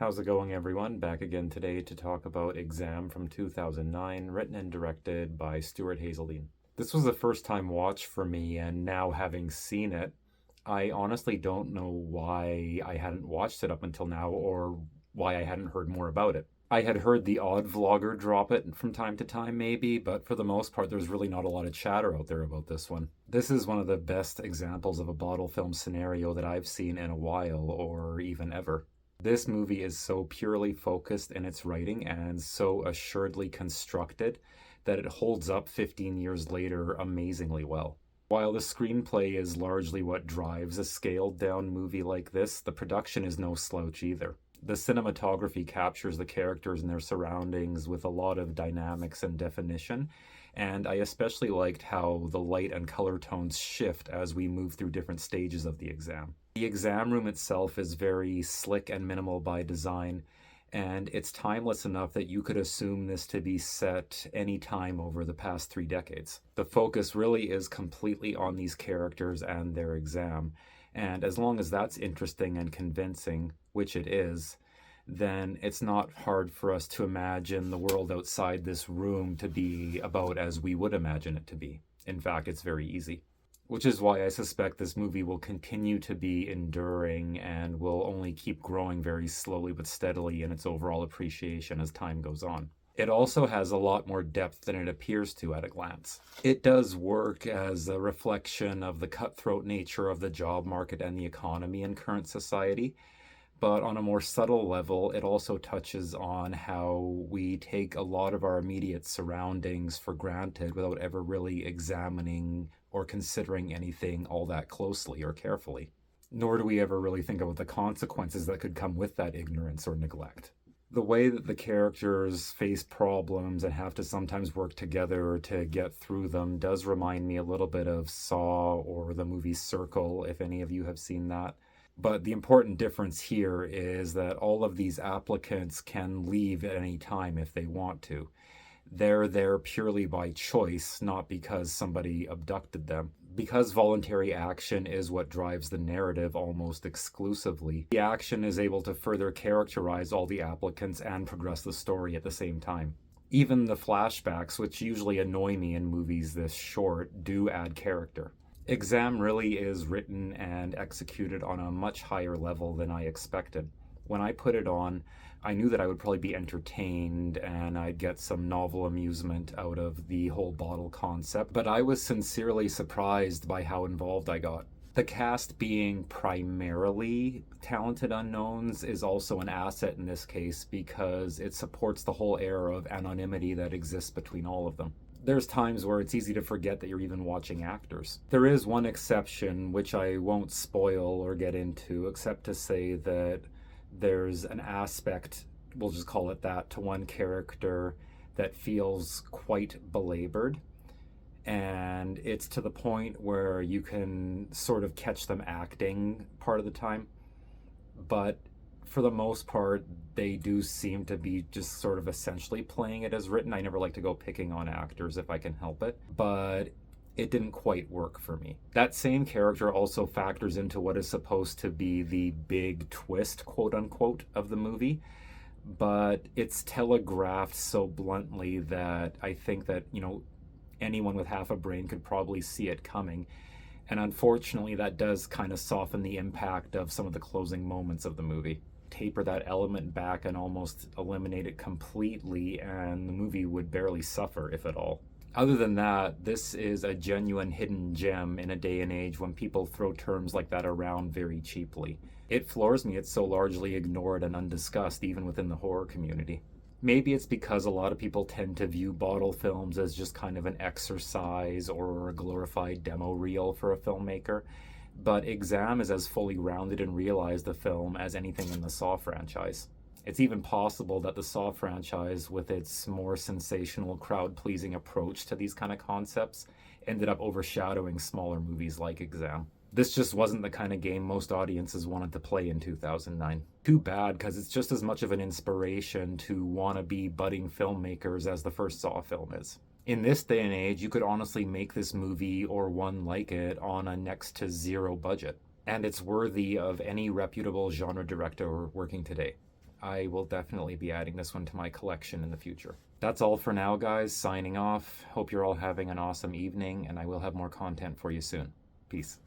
How's it going, everyone? Back again today to talk about Exam from 2009, written and directed by Stuart Hazeldine. This was a first-time watch for me, and now having seen it, I honestly don't know why I hadn't watched it up until now, or why I hadn't heard more about it. I had heard the odd vlogger drop it from time to time, maybe, but for the most part, there's really not a lot of chatter out there about this one. This is one of the best examples of a bottle film scenario that I've seen in a while, or even ever. This movie is so purely focused in its writing and so assuredly constructed that it holds up 15 years later amazingly well. While the screenplay is largely what drives a scaled-down movie like this, the production is no slouch either. The cinematography captures the characters and their surroundings with a lot of dynamics and definition, and I especially liked how the light and color tones shift as we move through different stages of the exam. The exam room itself is very slick and minimal by design, and it's timeless enough that you could assume this to be set any time over the past 3 decades. The focus really is completely on these characters and their exam, and as long as that's interesting and convincing, which it is, then it's not hard for us to imagine the world outside this room to be about as we would imagine it to be. In fact, it's very easy. Which is why I suspect this movie will continue to be enduring and will only keep growing very slowly but steadily in its overall appreciation as time goes on. It also has a lot more depth than it appears to at a glance. It does work as a reflection of the cutthroat nature of the job market and the economy in current society, but on a more subtle level, it also touches on how we take a lot of our immediate surroundings for granted without ever really examining or considering anything all that closely or carefully. Nor do we ever really think about the consequences that could come with that ignorance or neglect. The way that the characters face problems and have to sometimes work together to get through them does remind me a little bit of Saw or the movie Circle, if any of you have seen that. But the important difference here is that all of these applicants can leave at any time if they want to. They're there purely by choice, not because somebody abducted them. Because voluntary action is what drives the narrative almost exclusively, the action is able to further characterize all the applicants and progress the story at the same time. Even the flashbacks, which usually annoy me in movies this short, do add character. Exam really is written and executed on a much higher level than I expected. When I put it on, I knew that I would probably be entertained and I'd get some novel amusement out of the whole bottle concept, but I was sincerely surprised by how involved I got. The cast being primarily talented unknowns is also an asset in this case because it supports the whole air of anonymity that exists between all of them. There's times where it's easy to forget that you're even watching actors. There is one exception, which I won't spoil or get into, except to say that there's an aspect, we'll just call it that, to one character that feels quite belabored. And it's to the point where you can sort of catch them acting part of the time. But for the most part, they do seem to be just sort of essentially playing it as written. I never like to go picking on actors if I can help it, but it didn't quite work for me. That same character also factors into what is supposed to be the big twist, quote unquote, of the movie, but it's telegraphed so bluntly that I think that, anyone with half a brain could probably see it coming. And unfortunately, that does kind of soften the impact of some of the closing moments of the movie. Taper that element back and almost eliminate it completely, and the movie would barely suffer, if at all. Other than that, this is a genuine hidden gem in a day and age when people throw terms like that around very cheaply. It floors me it's so largely ignored and undiscussed even within the horror community. Maybe it's because a lot of people tend to view bottle films as just kind of an exercise or a glorified demo reel for a filmmaker, but Exam is as fully rounded and realized a film as anything in the Saw franchise. It's even possible that the Saw franchise, with its more sensational, crowd-pleasing approach to these kind of concepts, ended up overshadowing smaller movies like Exam. This just wasn't the kind of game most audiences wanted to play in 2009. Too bad, because it's just as much of an inspiration to wannabe budding filmmakers as the first Saw film is. In this day and age, you could honestly make this movie or one like it on a next to zero budget, and it's worthy of any reputable genre director working today. I will definitely be adding this one to my collection in the future. That's all for now, guys. Signing off. Hope you're all having an awesome evening, and I will have more content for you soon. Peace.